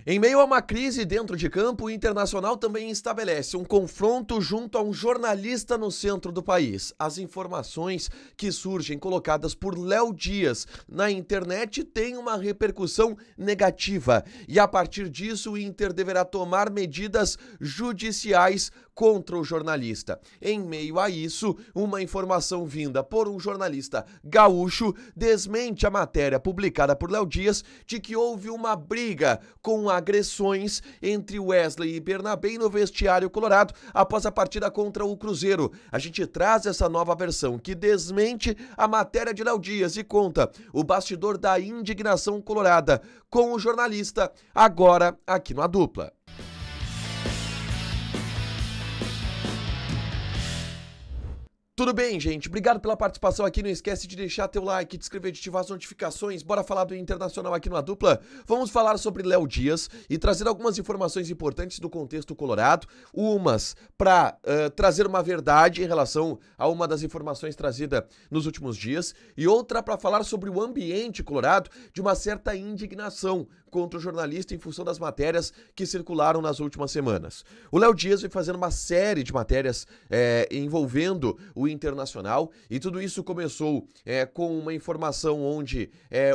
Em meio a uma crise dentro de campo, o Internacional também estabelece um confronto junto a um jornalista no centro do país. As informações que surgem colocadas por Léo Dias na internet têm uma repercussão negativa e a partir disso o Inter deverá tomar medidas judiciais contra o jornalista. Em meio a isso, uma informação vinda por um jornalista gaúcho desmente a matéria publicada por Léo Dias de que houve uma briga com agressões entre Wesley e Bernabé no vestiário colorado após a partida contra o Cruzeiro. A gente traz essa nova versão que desmente a matéria de Léo Dias e conta o bastidor da indignação colorada com o jornalista, agora aqui no A Dupla. Tudo bem, gente? Obrigado pela participação aqui. Não esquece de deixar teu like, de inscrever, de ativar as notificações. Bora falar do Internacional aqui no A Dupla? Vamos falar sobre Léo Dias e trazer algumas informações importantes do contexto colorado. Umas para trazer uma verdade em relação a uma das informações trazida nos últimos dias e outra para falar sobre o ambiente colorado de uma certa indignação contra o jornalista em função das matérias que circularam nas últimas semanas. O Léo Dias vem fazendo uma série de matérias envolvendo o Internacional e tudo isso começou com uma informação onde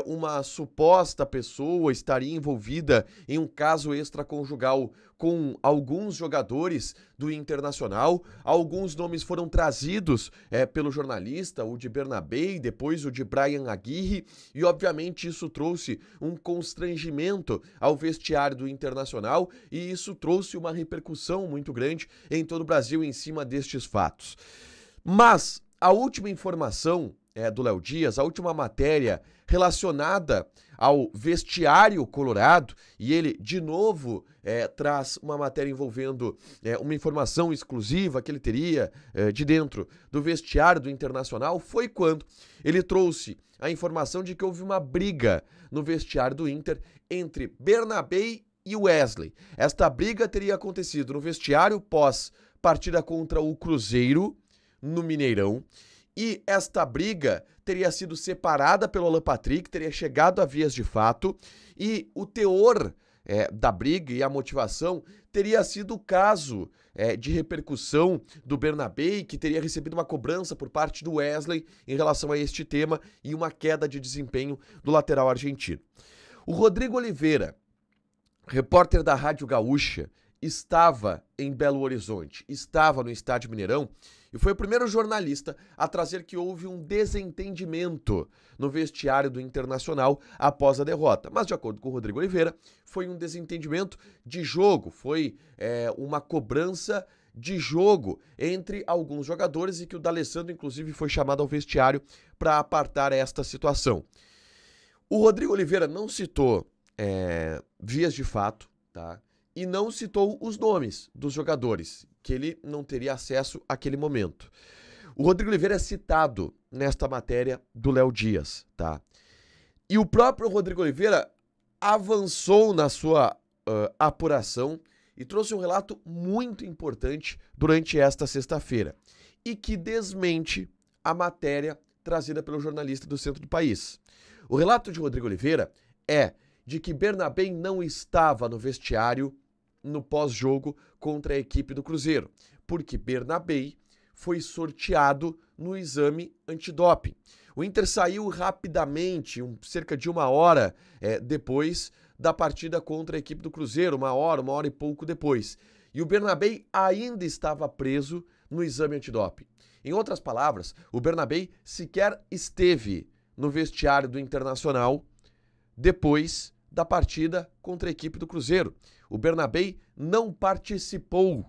uma suposta pessoa estaria envolvida em um caso extraconjugal com alguns jogadores do Internacional. Alguns nomes foram trazidos pelo jornalista, o de Bernabé, depois o de Brian Aguirre, e obviamente isso trouxe um constrangimento ao vestiário do Internacional e isso trouxe uma repercussão muito grande em todo o Brasil em cima destes fatos. Mas a última informação do Léo Dias, a última matéria relacionada ao vestiário colorado, e ele de novo traz uma matéria envolvendo uma informação exclusiva que ele teria de dentro do vestiário do Internacional, foi quando ele trouxe a informação de que houve uma briga no vestiário do Inter entre Bernabé e Wesley. Esta briga teria acontecido no vestiário pós partida contra o Cruzeiro, no Mineirão, e esta briga teria sido separada pelo Alan Patrick, teria chegado a vias de fato, e o teor da briga e a motivação teria sido o caso de repercussão do Bernabé, que teria recebido uma cobrança por parte do Wesley em relação a este tema e uma queda de desempenho do lateral argentino. O Rodrigo Oliveira, repórter da Rádio Gaúcha, estava em Belo Horizonte, estava no Estádio Mineirão e foi o primeiro jornalista a trazer que houve um desentendimento no vestiário do Internacional após a derrota. Mas, de acordo com o Rodrigo Oliveira, foi um desentendimento de jogo, foi uma cobrança de jogo entre alguns jogadores e que o D'Alessandro, inclusive, foi chamado ao vestiário para apartar esta situação. O Rodrigo Oliveira não citou vias de fato, tá? E não citou os nomes dos jogadores, que ele não teria acesso àquele momento. O Rodrigo Oliveira é citado nesta matéria do Léo Dias, tá? E o próprio Rodrigo Oliveira avançou na sua apuração e trouxe um relato muito importante durante esta sexta-feira e que desmente a matéria trazida pelo jornalista do centro do país. O relato de Rodrigo Oliveira é de que Bernabé não estava no vestiário no pós-jogo contra a equipe do Cruzeiro, porque Bernabé foi sorteado no exame antidoping. O Inter saiu rapidamente, cerca de uma hora depois da partida contra a equipe do Cruzeiro, uma hora e pouco depois. E o Bernabé ainda estava preso no exame antidoping. Em outras palavras, o Bernabé sequer esteve no vestiário do Internacional depois da partida contra a equipe do Cruzeiro. O Bernabé não participou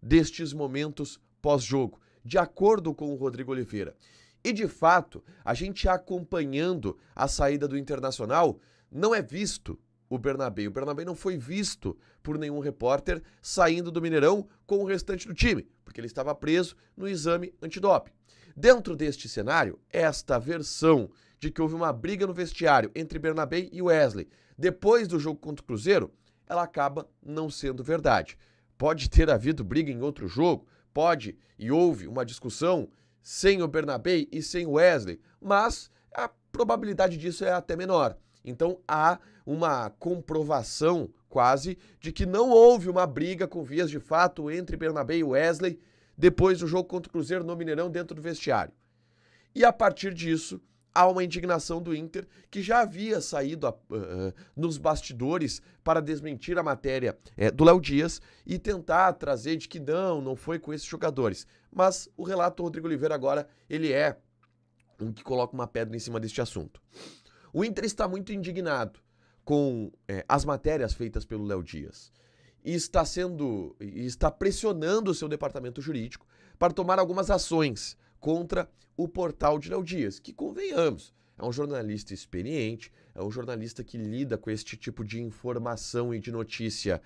destes momentos pós-jogo, de acordo com o Rodrigo Oliveira. E, de fato, a gente acompanhando a saída do Internacional, não é visto o Bernabé. O Bernabé não foi visto por nenhum repórter saindo do Mineirão com o restante do time, porque ele estava preso no exame antidoping. Dentro deste cenário, esta versão de que houve uma briga no vestiário entre Bernabé e Wesley depois do jogo contra o Cruzeiro, ela acaba não sendo verdade. Pode ter havido briga em outro jogo, pode e houve uma discussão sem o Bernabé e sem o Wesley, mas a probabilidade disso é até menor. Então há uma comprovação quase de que não houve uma briga com vias de fato entre Bernabé e Wesley depois do jogo contra o Cruzeiro no Mineirão dentro do vestiário. E a partir disso, há uma indignação do Inter, que já havia saído nos bastidores para desmentir a matéria do Léo Dias e tentar trazer de que não foi com esses jogadores. Mas o relato do Rodrigo Oliveira agora, ele é um que coloca uma pedra em cima deste assunto. O Inter está muito indignado com as matérias feitas pelo Léo Dias e está pressionando o seu departamento jurídico para tomar algumas ações contra o portal de Léo Dias, que, convenhamos, é um jornalista experiente, é um jornalista que lida com este tipo de informação e de notícia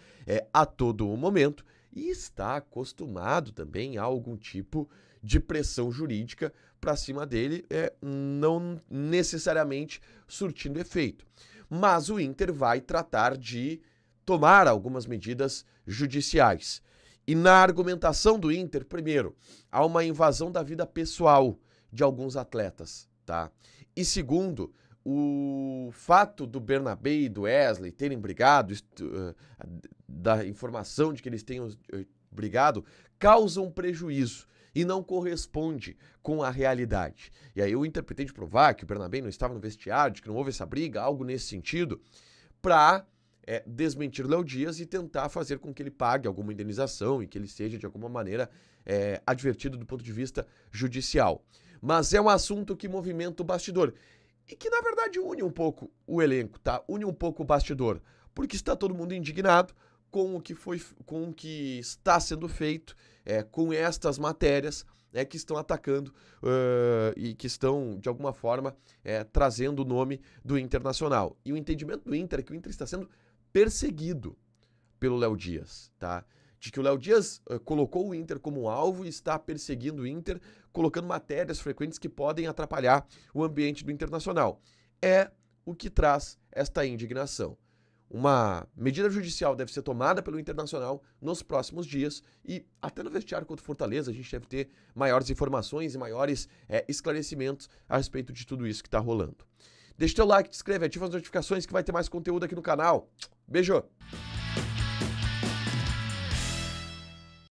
a todo momento e está acostumado também a algum tipo de pressão jurídica para cima dele, não necessariamente surtindo efeito. Mas o Inter vai tratar de tomar algumas medidas judiciais. E na argumentação do Inter, primeiro, há uma invasão da vida pessoal de alguns atletas, tá? E segundo, o fato do Bernabé e do Wesley terem brigado, da informação de que eles tenham brigado, causa um prejuízo e não corresponde com a realidade. E aí o Inter pretende provar que o Bernabé não estava no vestiário, de que não houve essa briga, algo nesse sentido, para desmentir Léo Dias e tentar fazer com que ele pague alguma indenização e que ele seja, de alguma maneira, advertido do ponto de vista judicial. Mas é um assunto que movimenta o bastidor e que, na verdade, une um pouco o elenco, tá? Une um pouco o bastidor, porque está todo mundo indignado com o que está sendo feito, com estas matérias que estão atacando e que estão, de alguma forma, trazendo o nome do Internacional. E o entendimento do Inter é que o Inter está sendo perseguido pelo Léo Dias, tá? De que o Léo Dias colocou o Inter como alvo e está perseguindo o Inter, colocando matérias frequentes que podem atrapalhar o ambiente do Internacional. É o que traz esta indignação. Uma medida judicial deve ser tomada pelo Internacional nos próximos dias e até no vestiário contra o Fortaleza a gente deve ter maiores informações e maiores esclarecimentos a respeito de tudo isso que está rolando. Deixa o teu like, te inscreve, ativa as notificações que vai ter mais conteúdo aqui no canal. Beijo!